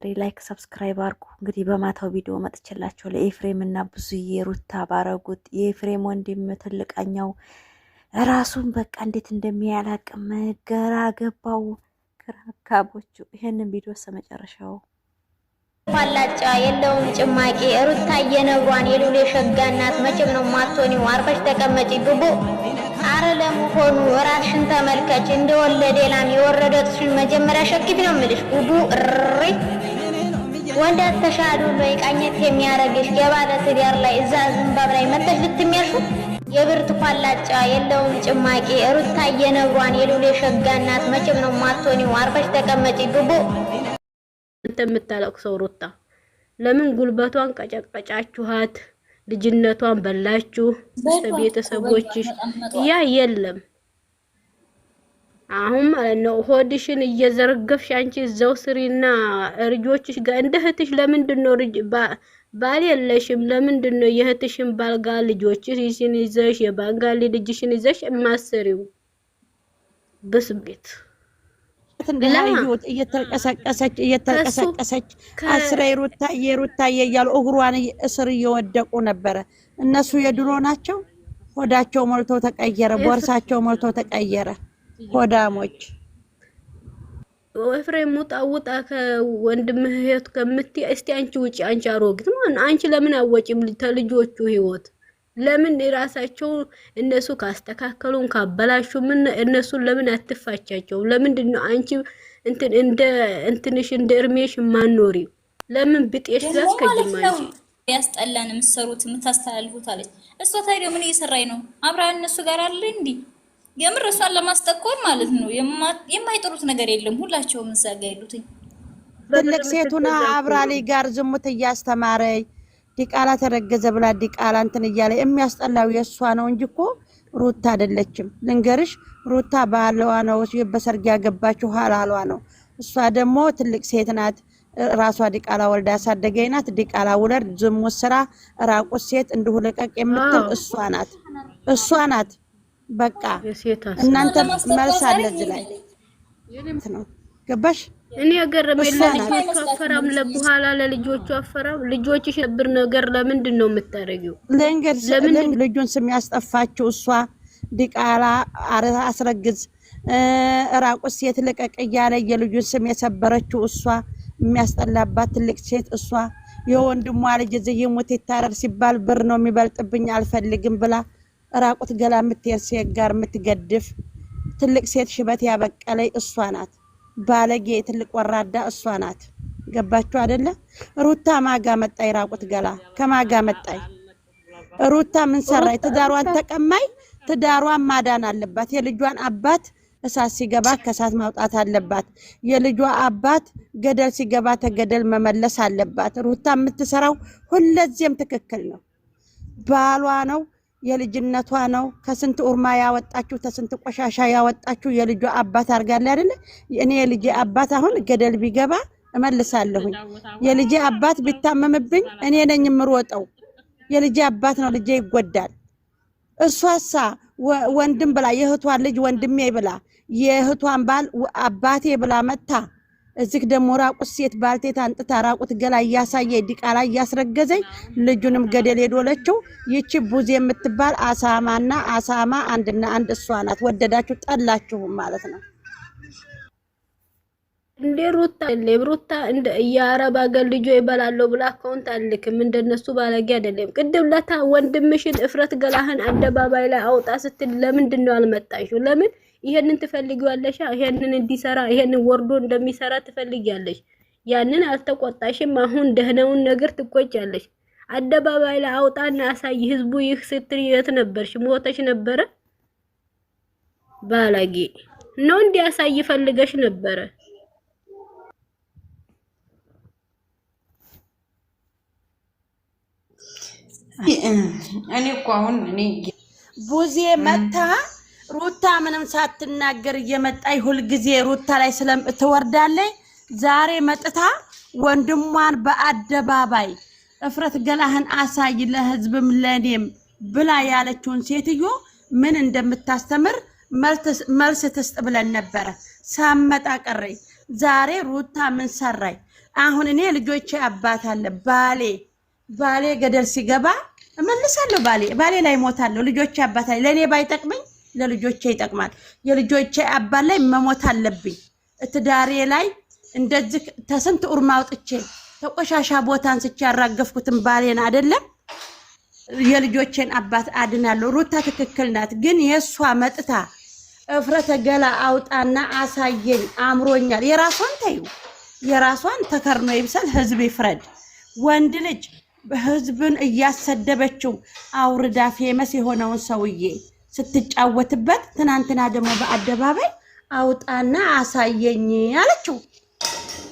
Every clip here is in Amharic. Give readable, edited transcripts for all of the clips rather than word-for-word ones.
ላይክ ሰብስክራይብ አርጉ። እንግዲህ በማታው ቪዲዮ መጥቼላችሁ ለኤፍሬም እና ብዙዬ ሩታ ባረጉት የኤፍሬም ወንድም ትልቃኛው ራሱን በቃ እንዴት እንደሚያላቅም ገራ ገባው ክራካቦቹ። ይሄንን ቪዲዮ ሰመጨረሻው ፋላጫ የለውም ጭማቂ ሩታ የነብሯን የሉሌ ሸጋናት መቼም ነው ማቶኒው አርፈሽ ተቀመጪ ቡቡ። አረ ለመሆኑ ራስሽን ተመልከች እንደወለደ ላም የወረደትሽን መጀመሪያ ሸክፊ ነው የምልሽ ቡቡ። እሪ ወንድ ተሻሉ ላይ ቃኘት የሚያረግሽ የባለ ትዳር ላይ እዛ ዝምባብ ላይ መተሽ ልትሚያርሹ የብርት ፋላጫ የለውም ጭማቂ ሩታ የነብሯን የሉሌ ሸጋናት መቼም ነው ማቶኒው አርፈሽ ተቀመጪ ቡቡ። አንተ የምታለቅሰው ሩታ ለምን ጉልበቷን ቀጨቀጫችኋት? ልጅነቷን በላችሁ ቤተሰቦችሽ። ያ የለም አሁን ማለት ነው ሆድሽን እየዘረገፍሽ አንቺ እዛው ስሪና ልጆችሽ ጋር እንደ እህትሽ ለምንድን ነው ባል የለሽም? ለምንድን ነው የእህትሽን ባልጋ ልጆችሽን ይዘሽ የባንጋሊ ልጅሽን ይዘሽ ማሰሪው በስቤት እንደላዩት እየተቀሰቀሰች አስራ ሩታ እያሉ እግሯን እስር እየወደቁ ነበረ። እነሱ የድሮ ናቸው። ሆዳቸው ሞልቶ ተቀየረ፣ ቦርሳቸው ሞልቶ ተቀየረ። ሆዳሞች ኤፍሬም ውጣ ከወንድምህ ህይወት ከምትይ እስቲ አንቺ ውጪ። አንቺ አሮግት ማን አንቺ ለምን አወጪም ተልጆቹ ህይወት ለምን ራሳቸው እነሱ ካስተካከሉን ካበላሹ ምን እነሱን ለምን አትፋቻቸው? ለምንድን ነው አንቺ እንትንሽ እንደ እርሜሽ ማኖሪ? ለምን ብጤሽ ላስከጅማንቺ ያስጠላን ምሰሩት ምታስተላልፉት አለች። እሷ ታዲያ ምን እየሰራይ ነው? አብራ እነሱ ጋር አለ እንዴ? የምር እሷን ለማስጠቆር ማለት ነው። የማይጥሩት ነገር የለም። ሁላቸውም እዛ ጋር ያሉትኝ ትልቅ ሴቱና አብራሊ ጋር ዝሙት እያስተማረይ ዲቃላ ተረገዘ ብላ ዲቃላ እንትን እያለ የሚያስጠላው የሷ ነው እንጂ እኮ ሩታ አይደለችም። ልንገርሽ ሩታ ባለዋ ነው በሰርግ ያገባችው ሐላሏ ነው። እሷ ደግሞ ትልቅ ሴት ናት። ራሷ ዲቃላ ወልዳ ያሳደገኝ ናት። ዲቃላ ውለድ ዝሙት ስራ ራቁት ሴት እንዲሁ ለቀቅ የምትል እሷ ናት። በቃ እናንተ መልስ አለ እዚህ ላይ ነው። ገባሽ? እኔ ያገረመኝ ለልጆቹ አፈራም ለበኋላ ለልጆቹ አፈራም ልጆችሽ ነበር ነገር ለምንድን ነው የምታረጊው? ለምን ልጁን ስም ያስጠፋችው እሷ ዲቃላ አስረግዝ ራቁት ሴት ለቀቅ እያለ የልጁን ስም የሰበረችው እሷ የሚያስጠላባት ትልቅ ሴት እሷ የወንድሟ ልጅ ዘይሙት ይታረር ሲባል ብር ነው የሚበልጥብኝ አልፈልግም ብላ ራቁት ገላ የምትሄድ ሴት ጋር የምትገድፍ ትልቅ ሴት ሽበት ያበቀለይ እሷ ናት። ባለጌ ትልቅ ወራዳ እሷ ናት። ገባችሁ አይደለ? ሩታ ማጋ መጣይ ራቁት ገላ ከማጋ መጣይ ሩታ ምን ሰራይ? ትዳሯን ተቀማይ። ትዳሯን ማዳን አለባት። የልጇን አባት እሳት ሲገባ ከሳት ማውጣት አለባት። የልጇ አባት ገደል ሲገባ ተገደል መመለስ አለባት። ሩታ የምትሰራው ሁለዚህም ትክክል ነው። ባሏ ነው የልጅነቷ ነው። ከስንት ኡርማ ያወጣችሁ ከስንት ቆሻሻ ያወጣችሁ የልጇ አባት አርጋለህ አይደለ? እኔ የልጄ አባት አሁን ገደል ቢገባ እመልሳለሁኝ። የልጄ አባት ቢታመምብኝ እኔ ነኝ የምሮጠው። የልጄ አባት ነው፣ ልጄ ይጎዳል። እሷሳ ወንድም ብላ የእህቷን ልጅ ወንድሜ ብላ የእህቷን ባል አባቴ ብላ መታ እዚህ ደግሞ ራቁት ሴት ባልቴት አንጥታ ራቁት ገላ እያሳየ ዲቃላ እያስረገዘኝ ልጁንም ገደል ሄዶለችው። ይቺ ቡዜ የምትባል አሳማና አሳማ አንድና አንድ እሷ ናት። ወደዳችሁ ጠላችሁ ማለት ነው። እንደ ሩታ እንደ ያረባ ገል ልጆ ይበላል ብላ አካውንት አልልክም። እንደነሱ ባለጌ አይደለም። ቅድም ለታ ወንድምሽን እፍረት ገላህን አደባባይ ላይ አውጣ ስትል ለምንድን ነው አልመጣሽው? ለምን ይሄንን ትፈልጊዋለሽ? ይሄንን እንዲሰራ ይሄንን ወርዶ እንደሚሰራ ትፈልጊያለሽ። ያንን አልተቆጣሽም። አሁን ደህናውን ነገር ትቆጫለሽ። አደባባይ ላይ አውጣና አሳይ ህዝቡ ይህ ስትሪ የት ነበርሽ? ሞተሽ ነበረ? ባለጌ ነው እንዲያሳይ ፈልገሽ ነበረ። እኔ እኮ አሁን ቡዜ መታ ሩታ ምንም ሳትናገር እየመጣይ ሁሉ ጊዜ ሩታ ላይ ስለምትወርዳለች። ዛሬ መጥታ ወንድሟን በአደባባይ እፍረት ገላህን አሳይ ለህዝብም ለኔም ብላ ያለችውን ሴትዮ ምን እንደምታስተምር መልስ ትስጥ ብለን ነበረ። ሳመጣ ቀረይ ዛሬ ሩታ ምን ሰራይ? አሁን እኔ ልጆቼ አባት አለ ባሌ ገደል ሲገባ እመልሳለሁ። ባሌ ላይ ሞታለሁ። ልጆቼ አባት ላይ ለኔ ባይጠቅመኝ ለልጆቼ ይጠቅማል። የልጆቼ አባት ላይ መሞት አለብኝ። ትዳሬ ላይ እንደዚህ ተስንት ኡርማ አውጥቼ ተቆሻሻ ቦታ አንስቼ ያራገፍኩትን ባሌን አይደለም የልጆቼን አባት አድናለሁ። ሩታ ትክክል ናት። ግን የሷ መጥታ እፍረተ ገላ አውጣና አሳየኝ አምሮኛል። የራሷን ተዩ፣ የራሷን ተከርኖ ይብሰል፣ ህዝብ ይፍረድ። ወንድ ልጅ ህዝብን እያሰደበችው አውርዳ ፌመስ የሆነውን ሰውዬ ስትጫወትበት፣ ትናንትና ደግሞ በአደባባይ አውጣና አሳየኝ አለችው።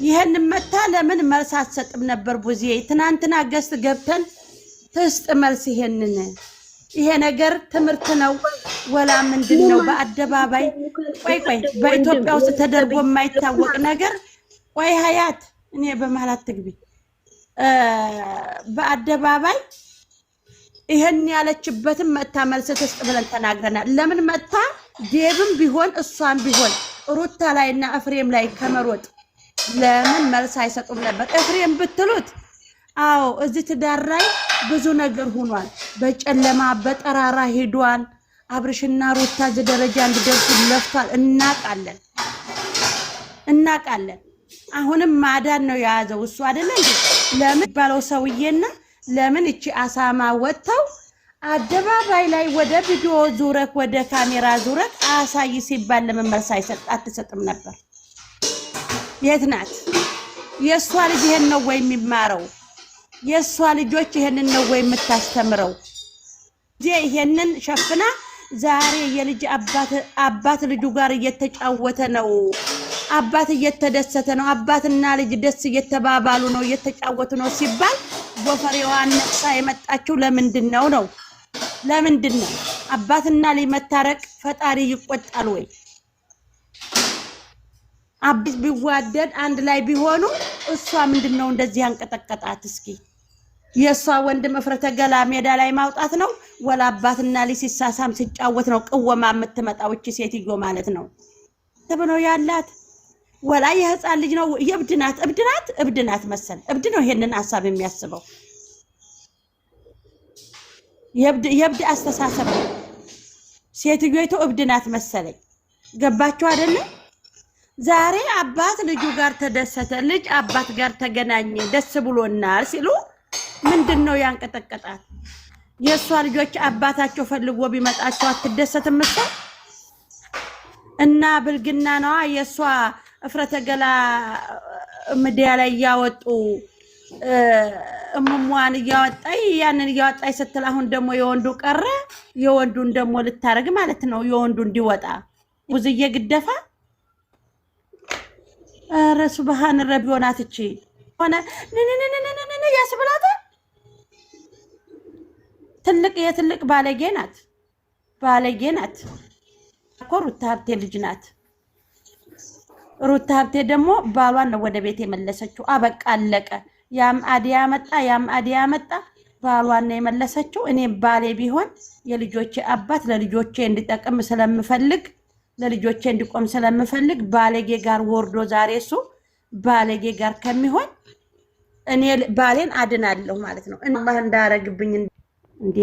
ይሄን መታ ለምን መልስ አትሰጥም ነበር? ቡዜ ትናንትና ገስት ገብተን ትስጥ መልስ። ይሄ ነገር ትምህርት ነው ወላ ምንድነው? በአደባባይ ቆይ በኢትዮጵያ ውስጥ ተደርጎ የማይታወቅ ነገር ቆይ ሀያት እኔ በመሀላት ትግቢ በአደባባይ ይሄን ያለችበትን መታ መልስ ትስጥ ብለን ተናግረናል። ለምን መታ ዴብም ቢሆን እሷን ቢሆን ሩታ ላይና እፍሬም ላይ ከመሮጥ ለምን መልስ አይሰጡም ነበር? እፍሬም ብትሉት አዎ እዚህ ትዳር ላይ ብዙ ነገር ሆኗል። በጨለማ በጠራራ ሄዷል። አብርሽና ሩታ እዚህ ደረጃ እንዲደርሱ ለፍቷል። እናቃለን። አሁንም ማዳን ነው የያዘው እሱ አይደለ እንዴ? ለምን ባለው ሰውዬና ለምን እቺ አሳማ ወጥተው አደባባይ ላይ ወደ ቪዲዮ ዙረክ ወደ ካሜራ ዙረክ አሳይ ሲባል ለምን መልስ አትሰጥም ነበር? የት ናት? የሷ ልጅ ይሄን ነው ወይ የሚማረው? የሷ ልጆች ይሄንን ነው ወይ የምታስተምረው? ይሄንን ሸፍና ዛሬ የልጅ አባት ልጁ ጋር እየተጫወተ ነው። አባት እየተደሰተ ነው። አባትና ልጅ ደስ እየተባባሉ ነው፣ እየተጫወቱ ነው ሲባል ወፈሬዋን ነቅሳ የመጣችው ለምንድን ነው? ለምንድን ነው? አባትና ልጅ መታረቅ ፈጣሪ ይቆጣል ወይ? አብስ ቢዋደድ አንድ ላይ ቢሆኑ እሷ ምንድነው እንደዚህ አንቀጠቀጣት? እስኪ የሷ ወንድም እፍረተ ገላ ሜዳ ላይ ማውጣት ነው ወላ አባትና ልጅ ሲሳሳም ሲጫወት ነው ቅወማ የምትመጣው? እቺ ሴትዮ ማለት ነው ተብነው ያላት ወላ የህፃን ልጅ ነው? እብድናት መሰል እብድ ነው ይሄንን ሐሳብ የሚያስበው። የእብድ አስተሳሰብ ሴትዮይቱ እብድናት መሰለኝ። ገባችሁ አይደለ? ዛሬ አባት ልጁ ጋር ተደሰተ፣ ልጅ አባት ጋር ተገናኘ፣ ደስ ብሎናል ሲሉ ምንድነው ያንቀጠቀጣት? የሷ ልጆች አባታቸው ፈልጎ ቢመጣቸው አትደሰትም እሷ? እና ብልግና ነዋ የሷ እፍረተ ገላ ሚዲያ ላይ ያወጡ እምሟን እያወጣይ ያንን እያወጣይ ስትል አሁን ደግሞ የወንዱ ቀረ። የወንዱን ደግሞ ልታረግ ማለት ነው። የወንዱ እንዲወጣ ብዙዬ ግደፋ ኧረ ሱብሃን ረቢ ሆናት እቺ ሆነ ነነነነነነ ያስብላታ። የትልቅ ባለጌ ናት እኮ ሩታ ሀብቴ ልጅ ናት። ሩታ ሀብቴ ደግሞ ባሏን ነው ወደ ቤት የመለሰችው። አበቃ አለቀ። ያም አዲያ መጣ ባሏን ነው የመለሰችው። እኔ ባሌ ቢሆን የልጆቼ አባት ለልጆቼ እንዲጠቅም ስለምፈልግ ለልጆቼ እንዲቆም ስለምፈልግ ባለጌ ጋር ወርዶ ዛሬ እሱ ባለጌ ጋር ከሚሆን እኔ ባሌን አድናለሁ ማለት ነው። እና እንዳረግብኝ እንዴ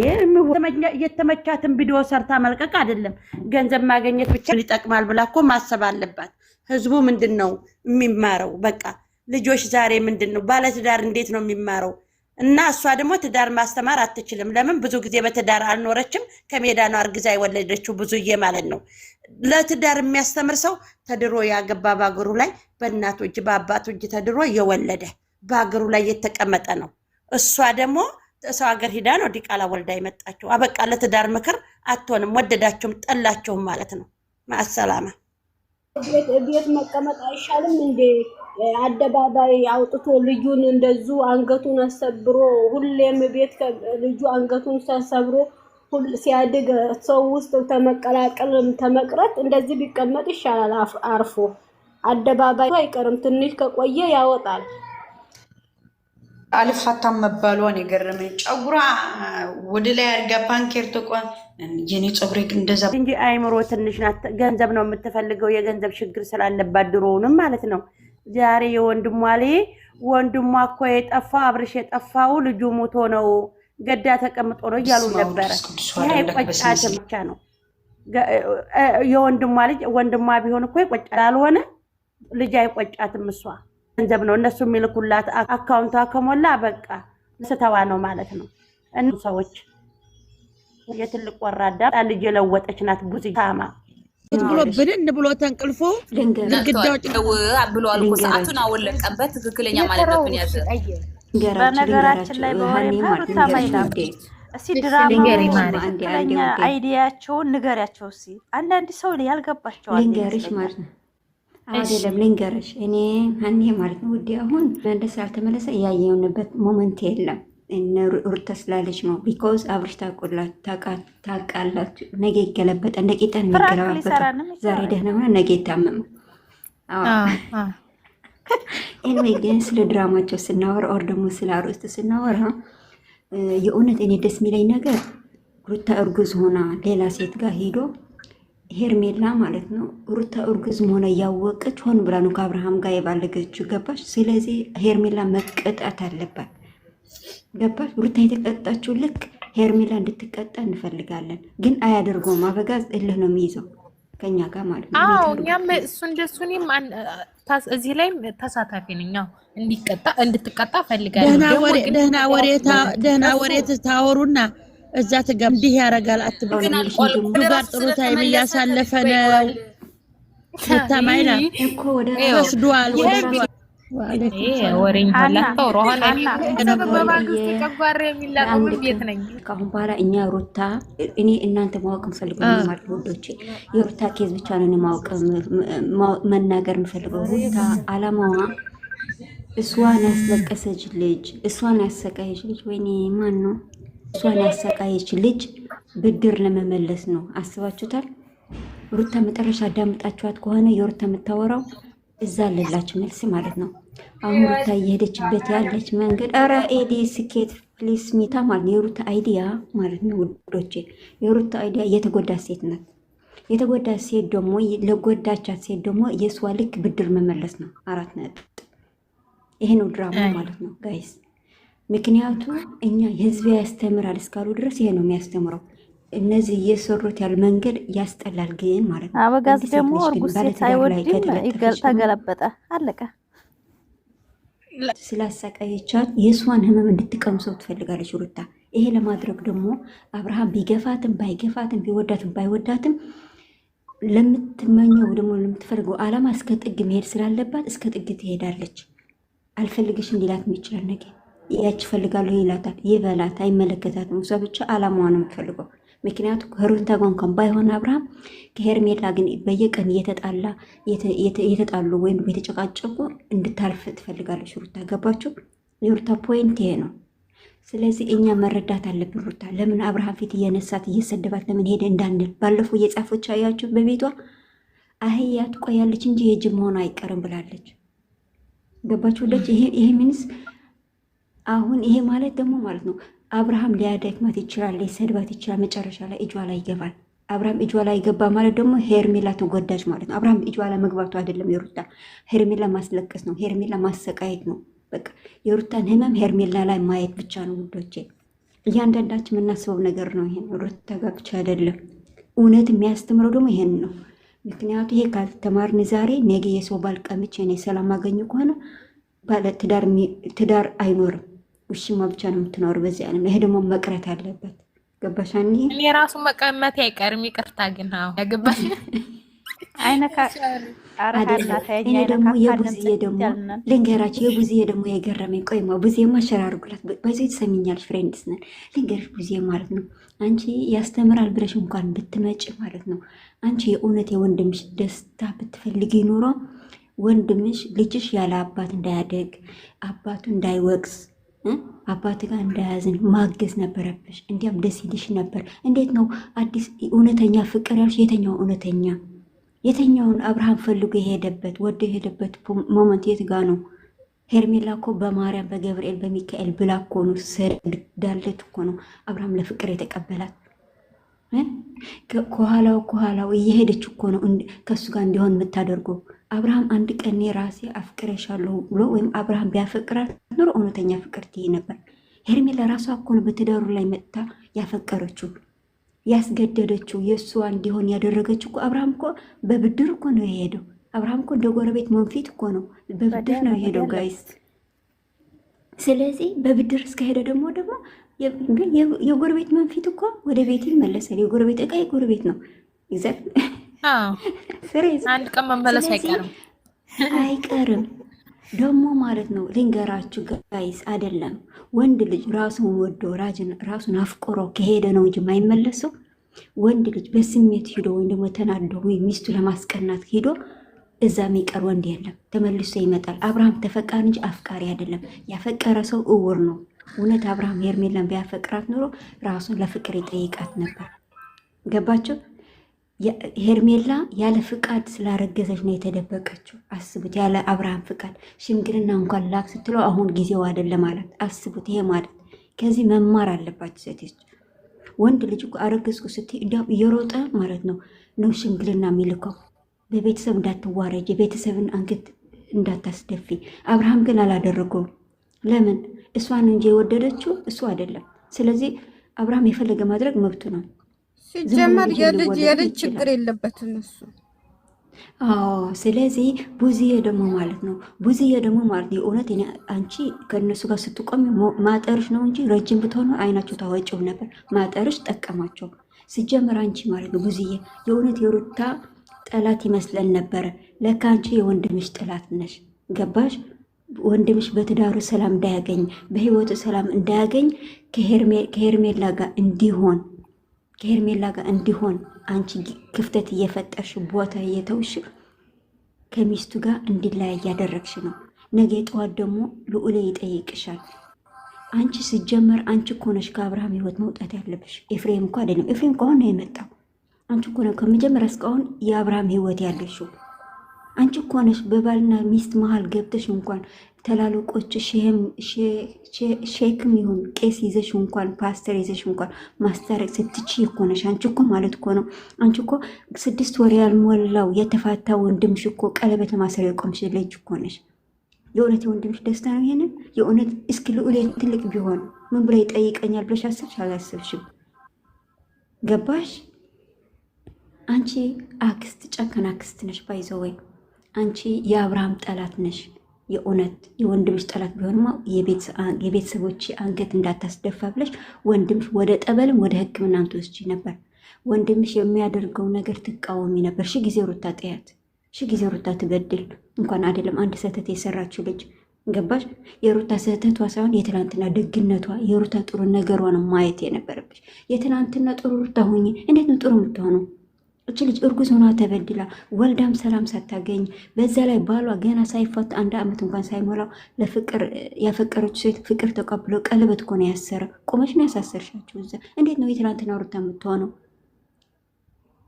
የተመቻትን ቪዲዮ ሰርታ መልቀቅ አይደለም ገንዘብ ማግኘት ብቻ ይጠቅማል ብላ እኮ ማሰብ አለባት። ህዝቡ ምንድነው የሚማረው? በቃ ልጆች ዛሬ ምንድነው ባለትዳር እንዴት ነው የሚማረው? እና እሷ ደግሞ ትዳር ማስተማር አትችልም። ለምን? ብዙ ጊዜ በትዳር አልኖረችም። ከሜዳ ነው አርግዛ የወለደችው ብዙዬ ማለት ነው። ለትዳር የሚያስተምር ሰው ተድሮ ያገባ ባገሩ ላይ በእናቱ እጅ በአባቱ እጅ ተድሮ የወለደ ባገሩ ላይ የተቀመጠ ነው። እሷ ደግሞ ሰው ሀገር ሂዳ ነው ዲቃላ ወልዳ የመጣችው። አበቃ። ለትዳር ምክር አትሆንም። ወደዳችሁም ጠላችሁም ማለት ነው። ማሰላማ ቤት መቀመጥ አይሻልም እንዴ? አደባባይ አውጥቶ ልጁን እንደዙ አንገቱን አሰብሮ ሁሌም ቤት ልጁ አንገቱን ተሰብሮ ሲያድግ ሰው ውስጥ ተመቀላቀል ተመቅረት እንደዚህ ቢቀመጥ ይሻላል። አርፎ አደባባይ አይቀርም፣ ትንሽ ከቆየ ያወጣል። አልፍ ሀታም መባሏን የገረመኝ ጨጉራ ወደ ላይ አድርጋ ፓንኬር ተቋን የኔ ጸጉሬ እንደዛ እንጂ አይምሮ ትንሽ ናት። ገንዘብ ነው የምትፈልገው። የገንዘብ ችግር ስላለባት ድሮውንም ማለት ነው። ዛሬ የወንድሟ ላይ ወንድሟ እኮ የጠፋው አብርሽ የጠፋው ልጁ ሞቶ ነው ገዳ ተቀምጦ ነው እያሉ ነበረ። ይሄ አይቆጫትም ብቻ ነው የወንድሟ ልጅ ወንድሟ ቢሆን እኮ ይቆጫል። አልሆነ ልጅ አይቆጫትም። እሷ ገንዘብ ነው እነሱ የሚልኩላት አካውንቷ ከሞላ በቃ ስተዋ ነው ማለት ነው። እነሱ ሰዎች የትልቅ ወራዳ ልጅ የለወጠች ናት። ቡዚ ታማ ብሎ ብልን ብሎ ተንቅልፎ ግድግዳው ብሎ አልቆ ሰዓቱን አወለቀበት። ትክክለኛ ማለት ነው ያዘ። በነገራችን ላይ በወሬ ሩታ ማይላም እስኪ ድራማ ትክክለኛ አይዲያቸውን ንገሪያቸው። እስኪ አንዳንድ ሰው ያልገባቸዋል ልንገርሽ ማለት ነው አይደለም ልንገርሽ እኔ ሀኒ ማለት ነው ውዴ አሁን እንደስ ያልተመለሰ ያየውንበት ሞመንት የለም እነ ሩታ ስላለች ነው። ቢኮዝ አብርሽ ታውቃላችሁ ነገ ይገለበጣ እንደ ቂጠን የሚገለባበጥ ዛሬ ደህና ሆነ ነገ ይታመም። ኤኒዌይ ግን ስለ ድራማቸው ስናወራ ኦር ደግሞ ስለ አርዕስቱ ስናወራ የእውነት እኔ ደስ የሚለኝ ነገር ሩታ እርጉዝ ሆና ሌላ ሴት ጋር ሄዶ ሄርሜላ ማለት ነው ሩታ እርጉዝ ሆነ ያወቀች ሆን ብላ ነው ከአብርሃም ጋር የባለገችው ገባሽ? ስለዚህ ሄርሜላ መቀጣት አለባት ገባሽ? ሩታ የተቀጣችው ልክ ሄርሜላ እንድትቀጣ እንፈልጋለን፣ ግን አያደርገውም። አበጋዝ እልህ ነው የሚይዘው ከኛ ጋር ማለት ነው። አዎ እኛም እሱ እንደሱ እኔም እዚህ ላይም ተሳታፊ ነኝ። አዎ እንድትቀጣ ፈልጋለሁ። ደህና ወሬ ታወሩና እዛ ትገም እንዲህ ያረጋል አትበሉ። ጋር ጥሩ ታይም እያሳለፈ ነው። ተማይና እኮ ወደ ወስዷል ወደ ወሬኝ ሆላታው ሮሃና በማግስት ተቀባረ የሚላቀው ቤት ነኝ። ካሁን በኋላ እኛ ሩታ እኔ እናንተ ማወቅ ፈልገው ማለት ወዶቼ የሩታ ኬዝ ብቻ ነው ማወቅ መናገር የምፈልገው። ሩታ አላማዋ እሷን ያስለቀሰች ልጅ እሷን ያሰቃየች ልጅ ወይኔ ማን ነው እሷን ያሰቃየች ልጅ ብድር ለመመለስ ነው። አስባችሁታል? ሩታ መጨረሻ አዳምጣችኋት ከሆነ የሩታ የምታወራው እዛ አለላችሁ መልስ ማለት ነው። አሁን ሩታ እየሄደችበት ያለች መንገድ ኧረ ኤዲ ስኬት ፕሊስ ሚታ ማለት ነው። የሩታ አይዲያ ማለት ነው ውዶቼ፣ የሩታ አይዲያ የተጎዳች ሴት ናት። የተጎዳች ሴት ደግሞ ለጎዳቻት ሴት ደግሞ የእሷ ልክ ብድር መመለስ ነው። 4 ነጥብ። ይሄ ነው ድራማ ማለት ነው ጋይስ። ምክንያቱ እኛ የህዝብ ያስተምራል እስካሉ ድረስ ይሄ ነው የሚያስተምረው። እነዚህ እየሰሩት ያለ መንገድ ያስጠላል ግን ማለት ነው። አበጋዝ ደግሞ እርጉዝ ሴት አይወድም ተገለበጠ አለቀ። ስላሰቃየቻት የእሷን ህመም እንድትቀምሰው ትፈልጋለች ሩታ። ይሄ ለማድረግ ደግሞ አብርሃም ቢገፋትም ባይገፋትም ቢወዳትም ባይወዳትም ለምትመኘው ደግሞ ለምትፈልገው አላማ እስከ ጥግ መሄድ ስላለባት እስከ ጥግ ትሄዳለች። አልፈልግሽም ሊላት ይችላል ነገ ያች ፈልጋለሁ ይላታል፣ ይበላት፣ አይመለከታትም። እሷ ብቻ አላማዋ ነው የምትፈልገው። ምክንያቱም ከሩታ ጋር እንኳን ባይሆን አብርሃም ከሄርሜላ ግን በየቀን እየተጣሉ ወይም የተጨቃጨቁ እንድታልፍ ትፈልጋለች ሩታ። ገባችሁ? የሩታ ፖይንት ይሄ ነው። ስለዚህ እኛ መረዳት አለብን። ሩታ ለምን አብርሃም ፊት እየነሳት እየሰደባት ለምን ሄደ እንዳንል። ባለፈው እየጻፈች አያችሁ በቤቷ አህያ ትቆያለች እንጂ የጅብ መሆኑ አይቀርም ብላለች። ገባችሁ? ይሄ ሚንስ አሁን ይሄ ማለት ደግሞ ማለት ነው አብርሃም ሊያደክማት ይችላል፣ ሊሰድባት ይችላል። መጨረሻ ላይ እጇ ላይ ይገባል። አብርሃም እጇ ላይ ገባ ማለት ደግሞ ሄርሜላ ተጎዳች ማለት ነው። አብርሃም እጇ ላይ መግባቱ አይደለም የሩታ ሄርሜላ ማስለቀስ ነው፣ ሄርሜላ ማሰቃየት ነው። በቃ የሩታን ህመም ሄርሜላ ላይ ማየት ብቻ ነው ውዶቼ። እያንዳንዳችን የምናስበው ነገር ነው። ይሄን ሩታ ጋር ብቻ አይደለም። እውነት የሚያስተምረው ደግሞ ይሄን ነው። ምክንያቱ ይሄ ካልተማርን ዛሬ ነገ የሰው ባል ቀምቼ እኔ ሰላም አገኘ ከሆነ ባለ ትዳር አይኖርም። ውሽማ ብቻ ነው የምትኖር በዚህ ዓለም። ይሄ ደግሞ መቅረት አለበት። ገባሻኒ? እኔ ራሱ መቀመጥ አይቀርም። ይቅርታ ግን አዎ ያገባሽ አይነካ እኔ ደግሞ የቡዝዬ ደግሞ ልንገራችሁ፣ የቡዝዬ ደግሞ የገረመኝ ቆይማ ቡዝዬ ማሸራርጉላት በዚህ ትሰሚኛለሽ፣ ፍሬንድስ ነን። ልንገርሽ ቡዝዬ ማለት ነው አንቺ ያስተምራል ብለሽ እንኳን ብትመጭ ማለት ነው አንቺ የእውነት የወንድምሽ ደስታ ብትፈልጊ ኑሮ ወንድምሽ ልጅሽ ያለ አባት እንዳያደግ አባቱ እንዳይወቅስ አባት ጋር እንዳያዝን ማገዝ ነበረብሽ። እንዲያም ደስ ይልሽ ነበር። እንዴት ነው አዲስ እውነተኛ ፍቅር ያልሽ? የተኛው እውነተኛ የተኛውን አብርሃም ፈልጎ የሄደበት ወደ የሄደበት ሞመንት የት ጋ ነው? ሄርሜላ እኮ በማርያም በገብርኤል በሚካኤል ብላ እኮ ነው ሰግዳለት እኮ ነው አብርሃም ለፍቅር የተቀበላት። ከኋላው እየሄደች እኮ ነው ከሱ ጋር እንዲሆን የምታደርገው። አብርሃም አንድ ቀን ራሴ አፍቅረሻለሁ ብሎ ወይም አብርሃም ቢያፈቅራት ኑሮ እውነተኛ ፍቅር ትይ ነበር። ሄርሜላ ራሷ እኮ ነው በትዳሩ ላይ መጥታ ያፈቀረችው ያስገደደችው የእሷ እንዲሆን ያደረገችው እኮ። አብርሃም እኮ በብድር እኮ ነው የሄደው። አብርሃም እኮ እንደ ጎረቤት መንፊት እኮ ነው በብድር ነው የሄደው ጋይስ። ስለዚህ በብድር እስከሄደ ደግሞ የጎረቤት መንፊት እኮ ወደ ቤት ይመለሳል። የጎረቤት እቃ የጎረቤት ነው። አንድ ቀን መመለስ አይቀርም ደግሞ ማለት ነው። ልንገራችሁ ጋይስ፣ አይደለም ወንድ ልጅ ራሱን ወዶ ራሱን አፍቅሮ ከሄደ ነው እንጂ የማይመለሰው። ወንድ ልጅ በስሜት ሂዶ ወይም ደግሞ ተናዶ ወይ ሚስቱ ለማስቀናት ሂዶ እዛ የሚቀር ወንድ የለም፣ ተመልሶ ይመጣል። አብርሃም ተፈቃሪ እንጂ አፍቃሪ አይደለም። ያፈቀረ ሰው እውር ነው። እውነት አብርሃም ሄርሜላን ቢያፈቅራት ኑሮ ራሱን ለፍቅር ይጠይቃት ነበር። ገባቸው? ሄርሜላ ያለ ፍቃድ ስላረገዘች ነው የተደበቀችው። አስቡት፣ ያለ አብርሃም ፍቃድ ሽምግልና እንኳን ላክ ስትለው አሁን ጊዜው አይደለም ማለት። አስቡት፣ ይሄ ማለት ከዚህ መማር አለባችሁ ሴቶች። ወንድ ልጅ እኮ አረገዝኩ ስትይ እንዲያውም እየሮጠ ማለት ነው ሽምግልና የሚልከው በቤተሰብ እንዳትዋረጅ፣ የቤተሰብን አንገት እንዳታስደፊ። አብርሃም ግን አላደረገውም። ለምን? እሷን እንጂ የወደደችው እሱ አይደለም። ስለዚህ አብርሃም የፈለገ ማድረግ መብቱ ነው። ሲጀመር የልጅ ችግር የለበትም እሱ። ስለዚህ ቡዝዬ ደግሞ ማለት ነው የእውነት አንቺ ከእነሱ ጋር ስትቆሚ ማጠርሽ ነው እንጂ ረጅም ብትሆኑ አይናቸው ታወጭው ነበር። ማጠርሽ ጠቀማቸው። ሲጀመር አንቺ ማለት ነው ቡዝዬ የእውነት የሩታ ጠላት ይመስለን ነበረ። ለካ አንቺ የወንድምሽ ጠላት ነሽ። ገባሽ? ወንድምሽ በትዳሩ ሰላም እንዳያገኝ፣ በህይወቱ ሰላም እንዳያገኝ ከሄርሜላ ጋር እንዲሆን አንቺ ክፍተት እየፈጠርሽ ቦታ እየተውሽ ከሚስቱ ጋር እንዲለያይ እያደረግሽ ነው። ነገ ጠዋት ደግሞ ልዑሌ ይጠይቅሻል። አንቺ ሲጀመር አንቺ እኮ ነሽ ከአብርሃም ህይወት መውጣት ያለብሽ። ኤፍሬም እኮ አይደለም። ኤፍሬም ከሆነ ነው የመጣው። አንቺ እኮ ነው ከመጀመሪያ እስካሁን የአብርሃም ህይወት ያለሽው። አንቺ እኮ ነሽ በባልና ሚስት መሀል ገብተሽ እንኳን ተላልቆች ሼክም ይሁን ቄስ ይዘሽ እንኳን ፓስተር ይዘሽ እንኳን ማስታረቅ ስትቺ እኮ ነሽ። አንቺ እኮ ማለት እኮ ነው። አንቺ እኮ 6 ወር ያልሞላው የተፋታ ወንድምሽ እኮ ቀለበት ለማሰር የቆምሽ ልጅ እኮ ነሽ። የእውነት የወንድምሽ ደስታ ነው ይሄንን። የእውነት እስኪ ልዑል ትልቅ ቢሆን ምን ብላ ይጠይቀኛል ብለሽ አስብሽ? አላስብሽም። ገባሽ? አንቺ አክስት ጨከና አክስት ነሽ። ባይዘወይ አንቺ የአብርሃም ጠላት ነሽ። የእውነት የወንድምሽ ጠላት ቢሆንማ የቤተሰቦች አንገት እንዳታስደፋ ብለሽ ወንድምሽ ወደ ጠበልም ወደ ሕክምናም ትወስጂ ነበር። ወንድምሽ የሚያደርገው ነገር ትቃወሚ ነበር። ሺ ጊዜ ሩታ ጠያት፣ ሺ ጊዜ ሩታ ትበድል። እንኳን አይደለም አንድ ስህተት የሰራችው ልጅ። ገባሽ? የሩታ ስህተቷ ሳይሆን የትናንትና ደግነቷ የሩታ ጥሩ ነገሯ ነው ማየት የነበረብሽ። የትናንትና ጥሩ ሩታ ሆኜ እንዴት ነው ጥሩ የምትሆነው? እች ልጅ እርጉዝ ሆና ተበድላ ወልዳም ሰላም ሳታገኝ፣ በዛ ላይ ባሏ ገና ሳይፋት 1 ዓመት እንኳን ሳይሞላው ለፍቅር ያፈቀረች ሴት ፍቅር ተቀብሎ ቀለበት እኮ ነው ያሰረ። ቆመሽ ነው ያሳሰርሻቸው እዛ። እንዴት ነው የትናንትና ሩታ የምትሆነው?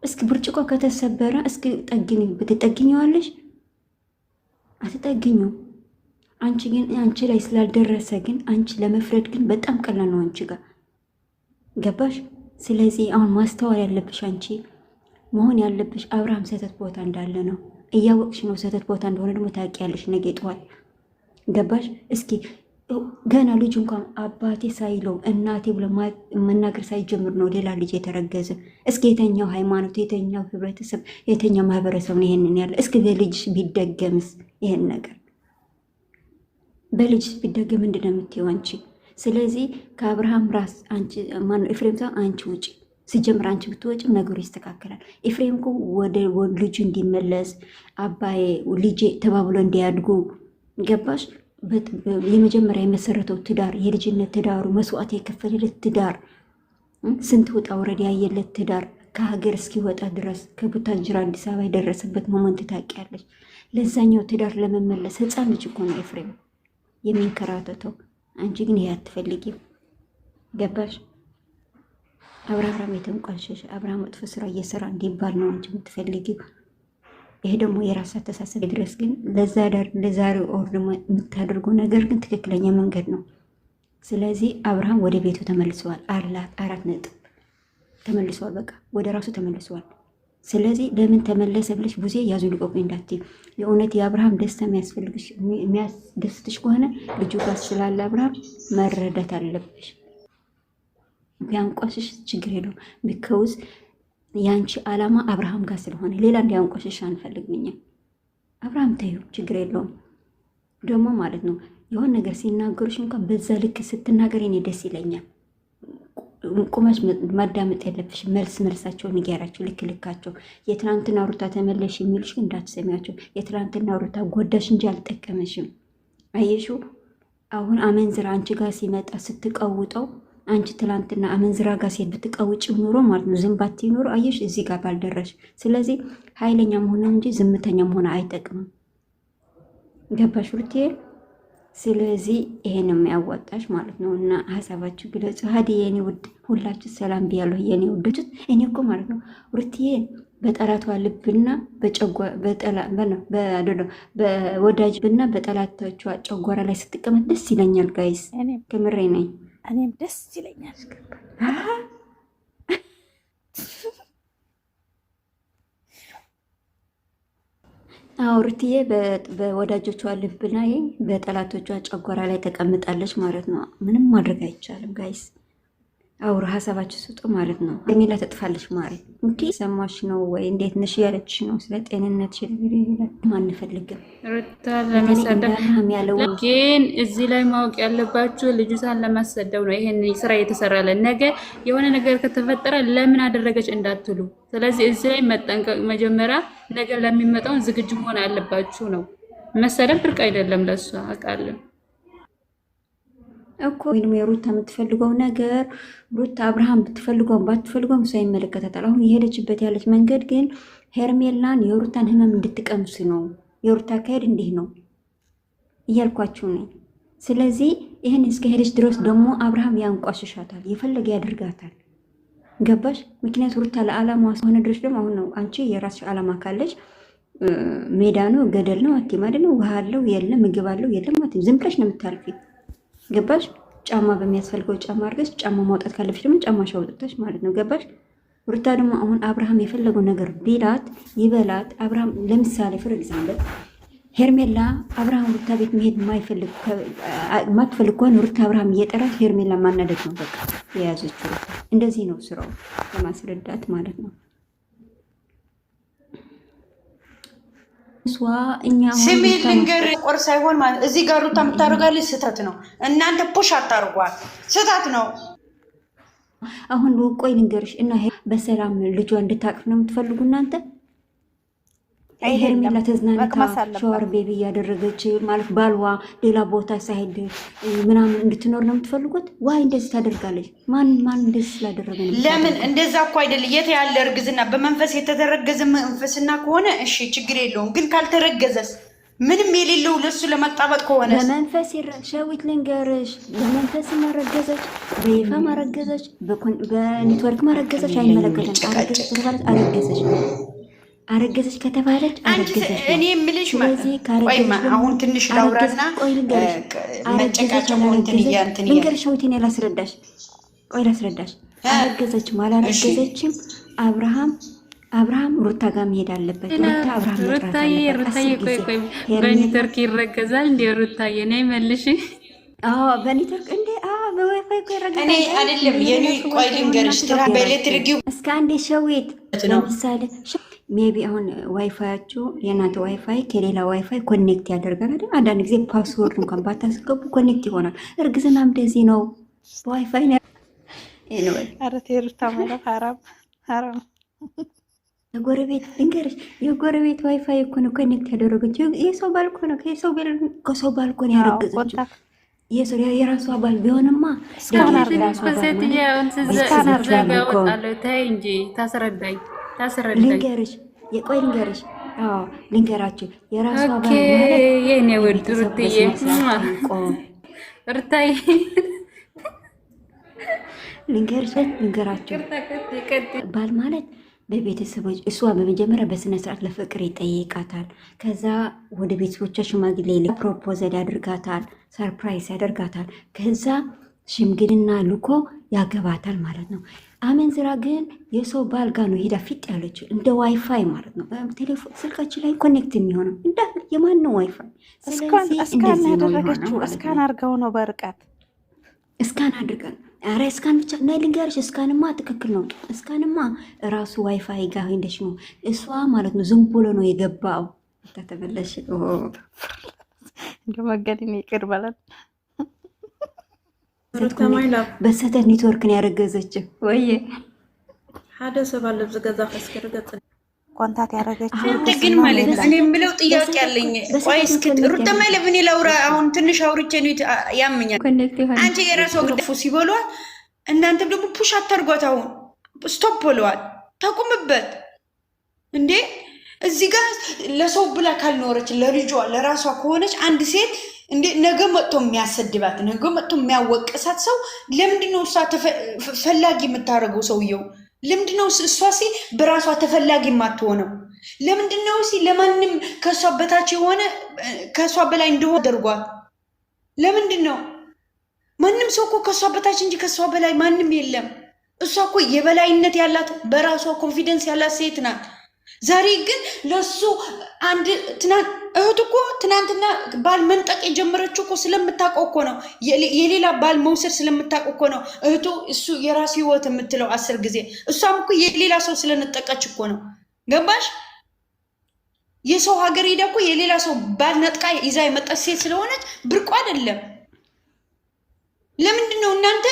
እስኪ ብርጭቆ ከተሰበረ እስኪ ጠግኝ ብትጠግኘዋለሽ? አትጠግኙ። አንቺ ግን አንቺ ላይ ስላልደረሰ ግን አንቺ ለመፍረድ ግን በጣም ቀላል ነው አንቺ ጋር። ገባሽ? ስለዚህ አሁን ማስተዋል ያለብሽ አንቺ መሆን ያለብሽ አብርሃም ስህተት ቦታ እንዳለ ነው። እያወቅሽ ነው ስህተት ቦታ እንደሆነ ደግሞ ታውቂያለሽ ነገ ጠዋት። ገባሽ? እስኪ ገና ልጅ እንኳን አባቴ ሳይለው እናቴ ብሎ መናገር ሳይጀምር ነው ሌላ ልጅ የተረገዘ። እስኪ የተኛው ሃይማኖት፣ የተኛው ህብረተሰብ፣ የተኛው ማህበረሰብ ነው ይሄንን ያለ? እስኪ በልጅሽ ቢደገምስ ይሄን ነገር በልጅሽ ቢደገም ምንድን ነው የምትይው አንቺ? ስለዚህ ከአብርሃም ራስ አንቺ ማነው ኤፍሬም ሰው አንቺ ውጪ። ሲጀምር አንቺ ብትወጪም ነገሩ ይስተካከላል። ኤፍሬም እኮ ወደ ልጁ እንዲመለስ አባዬ ልጄ ተባብሎ እንዲያድጉ ገባሽ? የመጀመሪያ የመሰረተው ትዳር የልጅነት ትዳሩ መስዋዕት የከፈለለት ትዳር ስንት ውጣ ውረድ ያየለት ትዳር ከሀገር እስኪወጣ ድረስ ከቡታጅራ አዲስ አበባ የደረሰበት ሞመንት ታውቂያለሽ። ለዛኛው ትዳር ለመመለስ ህፃን ልጅ እኮ ነው ኤፍሬም የሚንከራተተው። አንቺ ግን ይሄ አትፈልጊም። ገባሽ? አብርሃም የተንቋሸሸ አብርሃም መጥፎ ስራ እየሰራ እንዲባል ነው አንቺ የምትፈልጊው። ይሄ ደግሞ የራስ አስተሳሰብ ድረስ ግን ለዛሬ ኦር ደግሞ የምታደርገው ነገር ግን ትክክለኛ መንገድ ነው። ስለዚህ አብርሃም ወደ ቤቱ ተመልሰዋል። 4 ነጥብ ተመልሷል። በቃ ወደ ራሱ ተመልሷል። ስለዚህ ለምን ተመለሰ ብለሽ ቡዜ ያዙ ልቆቁኝ እንዳትዪ። የእውነት የአብርሃም ደስታ የሚያስደስትሽ ከሆነ ልጁ ጋር ስላለ አብርሃም መረዳት አለብሽ። ቢያንቋሽሽ ችግር የለውም። ቢከውዝ ያንቺ አላማ አብርሃም ጋር ስለሆነ ሌላ እንዲያንቋሽሽ አንፈልግም። አብርሃም ተይው፣ ችግር የለውም። ደግሞ ማለት ነው የሆነ ነገር ሲናገሩሽ እንኳን በዛ ልክ ስትናገር እኔ ደስ ይለኛል። ቁመሽ ማዳመጥ ያለብሽ መልሳቸውን ንገራቸው፣ ልክ ልካቸው። የትናንትና ሩታ ተመለሽ የሚልሽ ግን እንዳትሰሚያቸው። የትናንትና ሩታ ጎዳሽ እንጂ አልጠቀመሽም። አየሹ አሁን አመንዝራ አንቺ ጋር ሲመጣ ስትቀውጠው፣ አንቺ ትላንትና አመንዝራ ጋር ሲሄድ ብትቀውጭ ኑሮ ማለት ነው ዝም ባትይ ኑሮ አየሽ እዚህ ጋር ባልደረሽ። ስለዚህ ኃይለኛ መሆን እንጂ ዝምተኛ መሆን አይጠቅምም። ገባሽ ሩትዬ? ስለዚህ ይሄን የሚያዋጣሽ ማለት ነው። እና ሀሳባችሁ ግለጹ። ሀዲ የኔ ውድ ሁላችሁ ሰላም ብያለሁ የኔ ውዶች። እኔ እኮ ማለት ነው ሩትዬ በጠላቷ ልብና በወዳጅ ብና በጠላቶቿ ጨጓራ ላይ ስትቀመጥ ደስ ይለኛል። ጋይስ ከምሬ ነኝ። እኔም ደስ ይለኛል። ሩትዬ በወዳጆቿ ልብ ላይ በጠላቶቿ ጨጓራ ላይ ተቀምጣለች ማለት ነው። ምንም ማድረግ አይቻልም ጋይስ። አውሩ ሀሳባችሁ ስጡ ማለት ነው። ሚላ ተጥፋለች ማለት እንዲ ሰማሽ ነው ወይ እንዴት ነሽ ያለችሽ ነው። ስለ ጤንነት አንፈልግም ሩታ ለመሰደብ ያለው ግን እዚህ ላይ ማወቅ ያለባችሁ ልጅቷን ለማሰደብ ነው ይሄን ስራ የተሰራለን። ነገ የሆነ ነገር ከተፈጠረ ለምን አደረገች እንዳትሉ። ስለዚህ እዚህ ላይ መጠንቀቅ መጀመሪያ ነገር ለሚመጣው ዝግጁ መሆን አለባችሁ ነው። መሰደብ ብርቅ አይደለም ለሷ አውቃለሁ እኮ ወይም የሩታ የምትፈልገው ነገር ሩታ አብርሃም ብትፈልገው ባትፈልገው እሷ ይመለከታታል። አሁን የሄደችበት ያለች መንገድ ግን ሄርሜላን የሩታን ህመም እንድትቀምስ ነው። የሩታ አካሄድ እንዲህ ነው እያልኳችሁ ነኝ። ስለዚህ ይህን እስከ ሄደች ድረስ ደግሞ አብርሃም ያንቋሽሻታል፣ የፈለገ ያደርጋታል። ገባሽ? ምክንያቱ ሩታ ለዓላማ ሆነ ድረስ ደግሞ አሁን ነው አንቺ የራስሽ ዓላማ ካለሽ ሜዳ ነው ገደል ነው አትይም አይደል? ውሃ አለው የለም፣ ምግብ አለው የለም አትይም። ዝም ብለሽ ነው የምታልፊ። ገባሽ? ጫማ በሚያስፈልገው ጫማ አድርገሽ ጫማ ማውጣት ካለብሽ ደግሞ ጫማሽ አውጥተሽ ማለት ነው። ገባሽ? ሩታ ደግሞ አሁን አብርሃም የፈለገው ነገር ቢላት ይበላት። አብርሃም ለምሳሌ ፍር ኤግዛምፕል ሄርሜላ አብርሃም ሩታ ቤት መሄድ ማትፈልግ ከሆነ ሩታ አብርሃም እየጠራት ሄርሜላ ማናደድ ነው በቃ የያዘችው። እንደዚህ ነው ስራው ለማስረዳት ማለት ነው። ስሜ ልንገር ቆር ሳይሆን ማለት እዚህ ጋር ሩታ የምታደርጋለች ስህተት ነው። እናንተ ፑሽ አታርጓል፣ ስህተት ነው። አሁን ቆይ ልንገርሽ እና በሰላም ልጇ እንድታቅፍ ነው የምትፈልጉ እናንተ። ሄርሜላ ተዝናንታ ሻወር ቤቢ እያደረገች ማለት ባልዋ ሌላ ቦታ ሳይሄድ ምናምን እንድትኖር ነው የምትፈልጉት? ዋይ እንደዚህ ታደርጋለች? ማን እንደዚህ ስላደረገ ነው? ለምን እንደዛ እኮ አይደል። የት ያለ እርግዝና በመንፈስ የተተረገዘ መንፈስና ከሆነ እሺ ችግር የለውም። ግን ካልተረገዘስ ምንም የሌለው ለሱ ለመጣበቅ ከሆነ በመንፈስ ሸዊት ልንገርሽ፣ በመንፈስ ማረገዘች፣ በይፋ ማረገዘች፣ በኔትወርክ ማረገዘች አይመለከተም። አረገዘች አረገዘች ከተባለች አረገዘች። እኔ የምልሽ ቆይማ አሁን ትንሽ ላውራና መጨቃጨቁ እንትን እያንትን ልንገርሽ ወይኔ ላስረዳሽ። ቆይ ላስረዳሽ። አረገዘችም አላረገዘችም አብርሃም ሩታ ጋር መሄድ አለበት። ሩታ አብርሃም ሩታዬ ቆይ በኔትወርክ ይረገዛል እንዴ? ሩታዬ ነይ መልሽ። በኔትወርክ እንዴ? በዋይፋይ እኮ ይረገዛል። እኔ አይደለም የኔ ቆይ ልንገርሽ ትራ በኤሌክትሪክ እስከ አንዴ ሸዊት ለምሳሌ ሜቢ አሁን ዋይፋያችሁ የእናንተ ዋይፋይ ከሌላ ዋይፋይ ኮኔክት ያደርጋል አይደል? አንዳንድ ጊዜ ፓስወርድ እንኳን ባታስገቡ ኮኔክት ይሆናል። እርግዝና እንደዚህ ነው። በዋይፋይ ነው። ኤኒዌይ አረቴሩታ ማለት ሐራም የጎረቤት ልንገርሽ፣ የጎረቤት ዋይፋይ እኮ ነው ኮኔክት ያደረገችው። የሰው ባልኮ ነው ከሰው ባልኮን ያረገዘችው። የራሷ ባል ቢሆንማ እንጂ ታስረዳኝ ልንገርሽ፣ የቆይ ልንገርሽ፣ ልንገራችሁ የራሷ ባል የኔ ውድ ሩትዬ ሩታዬ ልንገራችሁ ባል ማለት በቤተሰቦች እሷ በመጀመሪያ በስነ ስርዓት ለፍቅር ይጠይቃታል። ከዛ ወደ ቤተሰቦቿ ሽማግሌ ፕሮፖዘል ያደርጋታል፣ ሰርፕራይዝ ያደርጋታል። ከዛ ሽምግልና ልኮ ያገባታል ማለት ነው። አመንዝራ ግን የሰው ባል ጋር ነው ሄዳ ፊት ያለችው እንደ ዋይፋይ ማለት ነው። ቴሌፎን ስልካችን ላይ ኮኔክት የሚሆነው እንደ የማን ነው ዋይፋይ። እስካን ያደረገችው እስካን አድርገው ነው በርቀት እስካን አድርገን አረ እስካን ብቻ ናይ ልንገርሽ፣ እስካንማ ትክክል ነው። እስካንማ ራሱ ዋይፋይ ጋር ሄደሽ ነው እሷ ማለት ነው። ዝም ብሎ ነው የገባው። ተተበለሽ እንደመገድን ይቅር በለን። በሰተት ኔትወርክን ያረገዘችው ወይ ሓደ ሰባለ ዝገዛ ከስከረ ገጽ ኮንታት ያረገችው ግን ማለት እኔ የምለው ጥያቄ አለኝ። ቆይ እስኪ ሩታ ማለት እኔ ላውራ አሁን ትንሽ አውርቼ ነው ያመኛል። አንቺ የራሷ ግዳፉ ሲበሏል፣ እናንተም ደግሞ ፑሽ አታርጓት። አሁን ስቶፕ ብለዋል። ተቁምበት እንዴ! እዚህ ጋር ለሰው ብላ ካልኖረች ለልጇ ለራሷ ከሆነች አንድ ሴት እንዴ ነገ መጥቶ የሚያሰድባት ነገ መጥቶ የሚያወቅሳት ሰው ለምንድነው እሷ ፈላጊ የምታደርገው? ሰውየው ለምንድነው እሷ በራሷ ተፈላጊ የማትሆነው? ለምንድነው ለማንም ከሷ በታች የሆነ ከሷ በላይ እንደሆነ አድርጓት? ለምንድነው? ማንም ሰው እኮ ከሷ በታች እንጂ ከሷ በላይ ማንም የለም። እሷ እኮ የበላይነት ያላት በራሷ ኮንፊደንስ ያላት ሴት ናት። ዛሬ ግን ለሱ አንድ እህቱ እኮ ትናንትና ባል መንጠቅ የጀመረችው እኮ ስለምታውቀው እኮ ነው። የሌላ ባል መውሰድ ስለምታውቀው እኮ ነው እህቱ እሱ የራሱ ህይወት የምትለው 10 ጊዜ። እሷም እኮ የሌላ ሰው ስለነጠቀች እኮ ነው። ገባሽ? የሰው ሀገር ሄዳ እኮ የሌላ ሰው ባል ነጥቃ ይዛ የመጣች ሴት ስለሆነች ብርቋ አይደለም። ለምንድን ነው እናንተ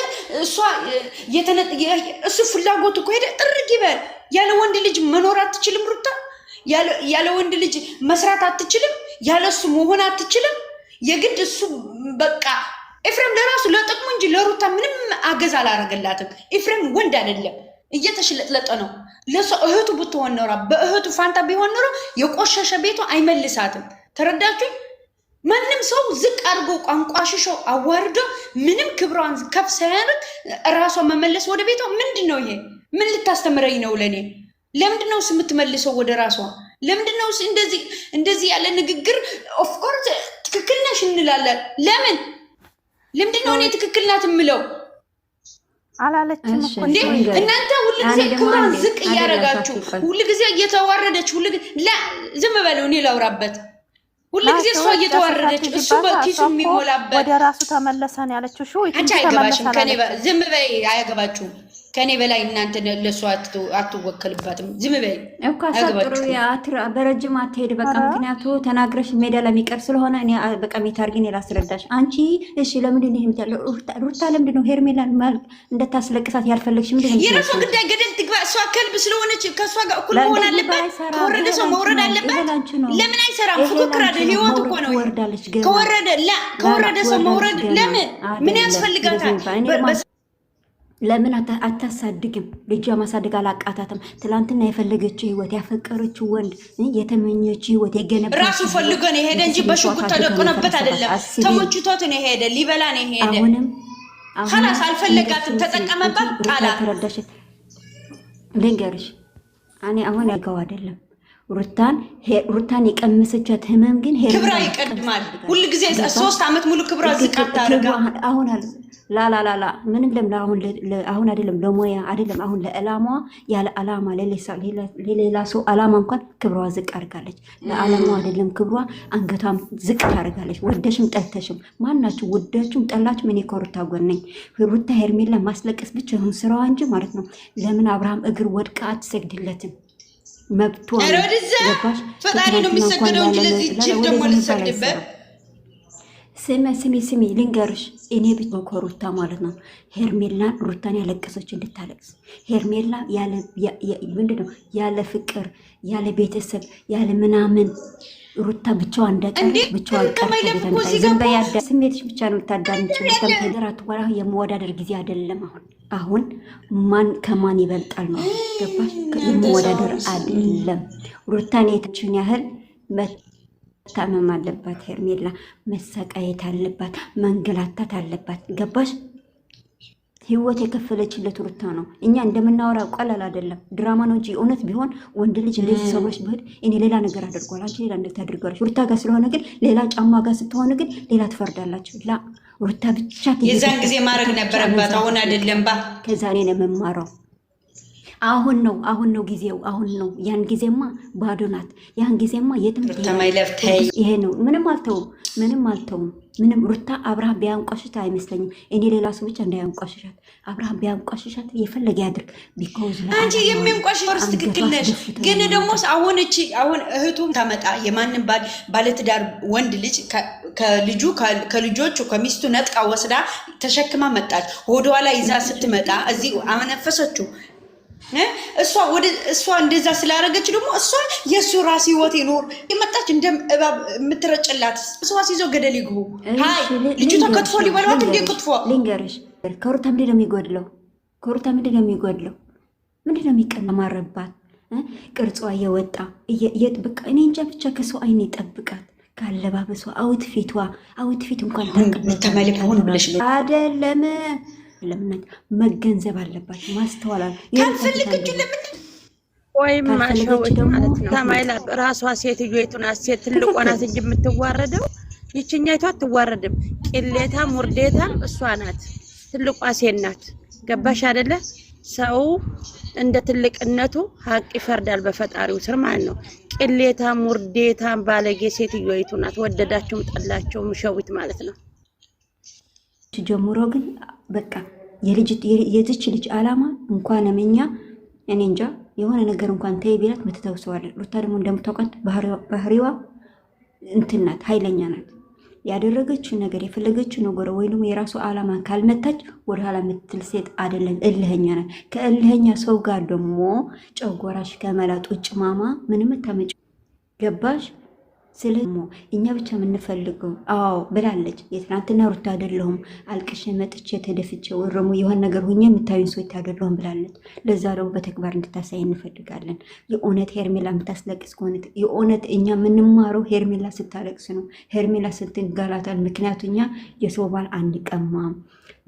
እሱ ፍላጎት እኮ ሄደ ጥርግ ይበል። ያለ ወንድ ልጅ መኖር አትችልም ሩታ። ያለ ወንድ ልጅ መስራት አትችልም። ያለ እሱ መሆን አትችልም። የግድ እሱ በቃ ኤፍሬም ለራሱ ለጥቅሙ እንጂ ለሩታ ምንም አገዝ አላረገላትም። ኤፍሬም ወንድ አይደለም፣ እየተሽለጥለጠ ነው። ለሱ እህቱ ብትሆን ኖራ በእህቱ ፋንታ ቢሆን ኖሮ የቆሸሸ ቤቱ አይመልሳትም። ተረዳችሁ? ማንም ሰው ዝቅ አድርጎ ቋንቋሽሾ አዋርዶ ምንም ክብሯን ከፍ ሳያደርግ ራሷ መመለስ ወደ ቤቷ ምንድነው? ይሄ ምን ልታስተምረኝ ነው? ለኔ ለምንድነው የምትመልሰው ወደ ራሷ? ለምንድነው እንደዚህ ያለ ንግግር? ኦፍ ኮርስ ትክክል ነሽ እንላለን። ለምንድነው እኔ ትክክል ናት የምለው? አላለችም እኮ እንዴ እናንተ ሁልጊዜ ክብሯን ዝቅ እያደረጋችሁ ሁልጊዜ እየተዋረደች ዝም በለው እኔ ላውራበት። ሁልጊዜ እሷ እየተዋረደች እሱ በኪሱ የሚሞላበት ወደ ራሱ ተመለሰን ያለችው ሹ አንቺ አይገባሽም። ከኔ ዝም በይ፣ አያገባችሁም። ከኔ በላይ እናንተ ለሷ አትወከልባትም። ዝም በይ እኮ አሳጥሩ በረጅም አትሄድ በቃ። ምክንያቱ ተናግረሽ ሜዳ ለሚቀር ስለሆነ እኔ በቃ ሜታርጊን ላስረዳሽ። አንቺ እሺ ለምንድን ነው የምትያለው? ሩታ ለምንድን ነው ሄርሜላን እንደታስለቅሳት ያልፈለግሽ? ምንድን ነው የራሷ ጉዳይ፣ ገደል ትግባ። እሷ ከልብ ስለሆነች ከእሷ ጋር እኩል መሆን አለበት። ከወረደ ሰው መውረድ አለበት። ለምን አይሰራም? ፉክክር አይደል? ህይወት እኮ ነው። ከወረደ ሰው መውረድ ለምን ምን ያስፈልጋታል? ለምን አታሳድግም? ልጇ ማሳደግ አላቃታትም? ትላንትና የፈለገችው ህይወት ያፈቀረችው ወንድ የተመኘችው ህይወት የገነባ ራሱ ፈልጎ ነው የሄደ እንጂ በሽጉጥ ተደቅኖበት አይደለም። ተመችቶት ነው የሄደ፣ ሊበላ ነው የሄደ። አሁንም خلاص አልፈለጋትም፣ ተጠቀመባት፣ ጣላት። ልንገርሽ እኔ አሁን ያገው አይደለም ሩታን የቀመሰቻት ህመም ግን ክብራ ይቀድማል። ሁሉ ጊዜ 3 ዓመት ሙሉ ክብራ ዝቃታ አድርጋ አሁን ላላላላ ምንም አሁን አይደለም ለሞያ አይደለም አሁን ለዓላማዋ ያለ ዓላማ ለሌላ ሰው ዓላማ እንኳን ክብሯ ዝቅ አድርጋለች። ለዓላማዋ አይደለም ክብሯ አንገቷም ዝቅ ታደርጋለች። ወደሽም ጠልተሽም ማናችሁ ወዳችሁም ጠላችሁም እኔ ከሩታ ጎን ነኝ። ሩታ ሄርሜላ ማስለቀስ ብቻ ይሁን ስራዋ እንጂ ማለት ነው። ለምን አብርሃም እግር ወድቃ አትሰግድለትም? መብቷ ገባሽ? ፈጣሪ ነው የሚሰግደው እንጂ ለዚህ ጅብ ደግሞ ልትሰግድበት። ስሚ ልንገርሽ፣ እኔ ብቻ ከሩታ ማለት ነው ሄርሜላን ሩታን ያለቀሰች እንድታለቅስ ሄርሜላ ምንድነው ያለ ፍቅር ያለ ቤተሰብ ያለ ምናምን ሩታ ብቻዋ እንደቀረች ብቻዋን ቀርታ ዘንበያዳ ስሜትሽ ብቻ ነው የምታዳምጪው። ከምትደራት ወራ የመወዳደር ጊዜ አይደለም። አሁን ማን ከማን ይበልጣል ነው ገባሽ? የመወዳደር አይደለም። ሩታን የተችን ያህል መታመም አለባት ሄርሜላ፣ መሰቃየት አለባት፣ መንገላታት አለባት። ገባሽ? ህይወት የከፈለችለት ሩታ ነው። እኛ እንደምናወራው ቀላል አይደለም፣ ድራማ ነው እንጂ እውነት ቢሆን ወንድ ልጅ እንደዚህ ሰዎች ቢሆን እኔ ሌላ ነገር አድርጓል፣ አንቺ ሌላ ነገር ታድርጓለች። ሩታ ጋር ስለሆነ ግን ሌላ ጫማ ጋር ስትሆን ግን ሌላ ትፈርዳላችሁ። ላ ሩታ ብቻ የዛን ጊዜ ማድረግ ነበረባት፣ አሁን አይደለም። ከዛ እኔ ነው የምማረው አሁን ነው ጊዜው። አሁን ነው። ያን ጊዜማ ባዶ ናት። ያን ጊዜማ የትም ይሄ ነው። ምንም አልተውም። ምንም ሩታ አብርሃም ቢያንቋሽሻት አይመስለኝም። እኔ ሌላ ሰው ብቻ እንዳያንቋሽሻት አብርሃም ቢያንቋሽሻት የፈለገ ያድርግ። ቢኮዝ አንቺ የሚያንቋሽሽ ትክክል ነሽ፣ ግን ደግሞ አሁን እህቱ ታመጣ የማንም ባለትዳር ወንድ ልጅ ከልጆቹ ከሚስቱ ነጥቃ ወስዳ ተሸክማ መጣች። ሆዷ ላይ ይዛ ስትመጣ እዚህ አነፈሰችው። እሷ እንደዛ ስላደረገች ደግሞ እሷ የእሱ ራስ ህይወት ይኖር የመጣች እንደ እባብ የምትረጭላት እሷ ሲዞ ገደል ይግቡ። ሀይ ልጅቷ ከትፎ ሊበሏት እንዴ? ክትፎ ልንገርሽ፣ ከሩታ ምንድን ነው የሚጎድለው? ምንድን ነው የሚቀማረባት? ቅርጿ እየወጣ በቃ እኔ እንጃ ብቻ ከሰው አይን ይጠብቃት። ካለባበሷ አውትፊት እንኳን ተመልክ ሆን ብለሽ አይደለም። ለምን መገንዘብ አለባቸው፣ ማስተዋላል ካልፈልግች ለምን ወይም ማሸወች ማለት ነው። ተማይላ ራሷ ሴትዮይቱና ሴት ትልቋ ናት እንጂ የምትዋረደው ይችኛይቷ አትዋረድም። ቅሌታም ውርዴታም እሷ ናት። ትልቋ ሴት ናት። ገባሽ አይደለ? ሰው እንደ ትልቅነቱ ሀቅ ይፈርዳል በፈጣሪው ስር ማለት ነው። ቅሌታም ውርዴታም ባለጌ ሴትዮይቱ ናት። ወደዳችሁም ጠላችሁም ሸዊት ማለት ነው። ጀምሮ ግን በቃ የዚች ልጅ አላማ እንኳን እኛ እኔ እንጃ የሆነ ነገር እንኳን ተይ ቢላት ምትተውሰዋለች። ሩታ ደግሞ እንደምታውቃት ባህሪዋ እንትናት ኃይለኛ ናት። ያደረገችው ነገር የፈለገችው ነገር ወይ ደግሞ የራሱ አላማ ካልመታች ወደ ኋላ ምትል ሴት አይደለም። እልህኛ ናት። ከእልህኛ ሰው ጋር ደግሞ ጨጓራሽ ከመላጥ ውጭ ማማ ምንም ተመጭ ገባሽ? ስለሞ እኛ ብቻ የምንፈልገው ብላለች። የትናንትና ሩታ አይደለሁም አልቅሽ መጥቼ ተደፍቼ ወረሙ የሆነ ነገር ሁኜ የምታዩን ሰው አይደለሁም ብላለች። ለዛ ደግሞ በተግባር እንድታሳይ እንፈልጋለን። የእውነት ሄርሜላ የምታስለቅስ ከሆነ የእውነት እኛ የምንማረው ሄርሜላ ስታለቅስ ነው። ሄርሜላ ስትንገላታል። ምክንያቱም እኛ የሰው ባል አንቀማም፣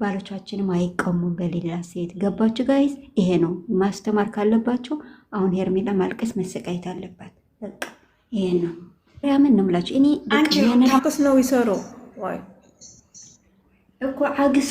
ባሎቻችንም አይቀሙም በሌላ ሴት። ገባችሁ ጋይዝ? ይሄ ነው ማስተማር ካለባቸው። አሁን ሄርሜላ ማልቀስ መሰቃየት አለባት። በቃ ይሄ ነው ያምን ነው ምላችሁ። እኔ አንቺ ታክስ ነው ይሰሩ ወይ እኮ አግስ